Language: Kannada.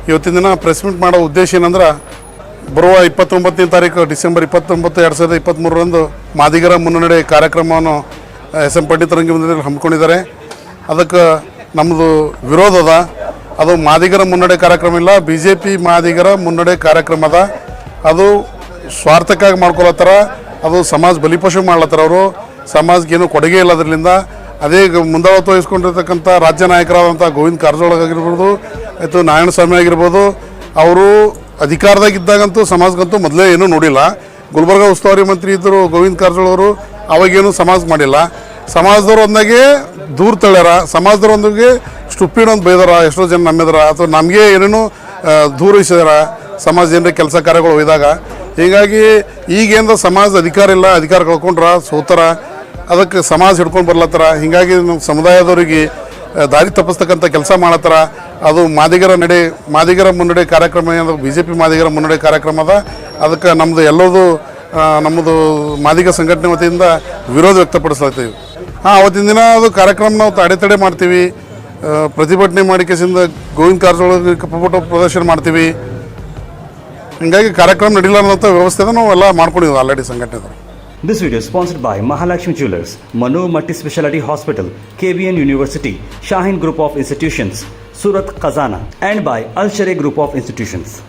ಇವತ್ತಿನ ದಿನ ಪ್ರೆಸ್ ಮೀಟ್ ಮಾಡೋ ಉದ್ದೇಶ ಏನಂದ್ರೆ ಬರುವ 29ನೇ ತಾರೀಕು ಡಿಸೆಂಬರ್ 29, 2023ರಂದು ಮಾದಿಗರ ಮುನ್ನಡೆ ಕಾರ್ಯಕ್ರಮವನ್ನು SM ಪಂಡಿತ ರಂಗಮಂದಿರದಲ್ಲಿ ಹಮ್ಮಿಕೊಂಡಿದ್ದಾರೆ. ಅದಕ್ಕೆ ನಮ್ಮದು ವಿರೋಧ ಅದ. ಅದು ಮಾದಿಗರ ಮುನ್ನಡೆ ಕಾರ್ಯಕ್ರಮ ಇಲ್ಲ, BJP ಮಾದಿಗರ ಮುನ್ನಡೆ ಕಾರ್ಯಕ್ರಮ ಅದ. ಅದು ಸ್ವಾರ್ಥಕ್ಕಾಗಿ ಮಾಡ್ಕೊಳತ್ತಾರ, ಅದು ಸಮಾಜ ಬಲಿಪಶು ಮಾಡ್ಲತ್ತಾರ. ಅವರು ಸಮಾಜಕ್ಕೆ ಏನು ಕೊಡುಗೆ ಇಲ್ಲ. ಅದರಿಂದ ಅದೇ ಮುಂದಾಳತ್ವ ವಹಿಸ್ಕೊಂಡಿರ್ತಕ್ಕಂಥ ರಾಜ್ಯ ನಾಯಕರಾದಂಥ ಗೋವಿಂದ ಕಾರಜೋಳ ಆಗಿರ್ಬೋದು, ಆಯಿತು ನಾರಾಯಣಸ್ವಾಮಿ ಆಗಿರ್ಬೋದು, ಅವರು ಅಧಿಕಾರದಾಗಿದ್ದಾಗಂತೂ ಸಮಾಜಕ್ಕಂತೂ ಮೊದಲೇ ಏನೂ ನೋಡಿಲ್ಲ. ಗುಲ್ಬರ್ಗ ಉಸ್ತುವಾರಿ ಮಂತ್ರಿ ಇದ್ದರು ಗೋವಿಂದ ಕಾರಜೋಳ ಅವರು, ಅವಾಗೇನು ಸಮಾಜ ಮಾಡಿಲ್ಲ. ಸಮಾಜದವ್ರು ಒಂದಾಗೆ ದೂರ ತಳ್ಯಾರ, ಸಮಾಜದವ್ರು ಒಂದಿಗೆ ಸ್ಟುಪಿಡ್ ಅಂತ ಬೈದಾರ, ಎಷ್ಟೋ ಜನ ನಮ್ಮಿದಾರ ಅಥವಾ ನಮಗೆ ಏನೇನು ದೂರಿಸಿದಾರ ಸಮಾಜ ಜನರಿಗೆ ಕೆಲಸ ಕಾರ್ಯಗಳು ಒಯ್ದಾಗ. ಹೀಗಾಗಿ ಈಗೇನು ಸಮಾಜದ ಅಧಿಕಾರ ಇಲ್ಲ, ಅಧಿಕಾರ ಕಳ್ಕೊಂಡ್ರ ಸೋತರ, ಅದಕ್ಕೆ ಸಮಾಜ ಹಿಡ್ಕೊಂಡು ಬರ್ಲತ್ತಾರ. ಹೀಗಾಗಿ ನಮ್ಮ ಸಮುದಾಯದವರಿಗೆ ದಾರಿ ತಪ್ಪಿಸ್ತಕ್ಕಂಥ ಕೆಲಸ ಮಾಡತ್ತಾರ. ಅದು ಮಾದಿಗರ ಮುನ್ನಡೆ ಕಾರ್ಯಕ್ರಮ ಏನದು BJP ಮಾದಿಗರ ಮುನ್ನಡೆ ಕಾರ್ಯಕ್ರಮ ಅದ. ಅದಕ್ಕೆ ನಮ್ಮದು ಮಾದಿಗ ಸಂಘಟನೆ ವತಿಯಿಂದ ವಿರೋಧ ವ್ಯಕ್ತಪಡಿಸ್ಲತ್ತೀವಿ. ಅವತ್ತಿನ ದಿನ ಅದು ಕಾರ್ಯಕ್ರಮ ನಾವು ತಡೆ ಮಾಡ್ತೀವಿ, ಪ್ರತಿಭಟನೆ ಮಾಡಿ ಕೇಸಿಂದ ಗೋವಿಂದ ಕಾರಜೋಳ ಕಪ್ಪಪಟ್ಟು ಪ್ರದರ್ಶನ ಮಾಡ್ತೀವಿ. ಹೀಗಾಗಿ ಕಾರ್ಯಕ್ರಮ ನಡೀಲ್ಲ ಅನ್ನೋಂಥ ವ್ಯವಸ್ಥೆ ನಾವು ಎಲ್ಲ ಮಾಡ್ಕೊಂಡಿದ್ದೀವಿ already ಸಂಘಟನೆದವರು. This video is sponsored by Mahalakshmi Jewelers, Manu Multi Speciality Hospital, KBN University, Shaheen Group of Institutions, Surat Khazana, and by Al Sharia Group of Institutions.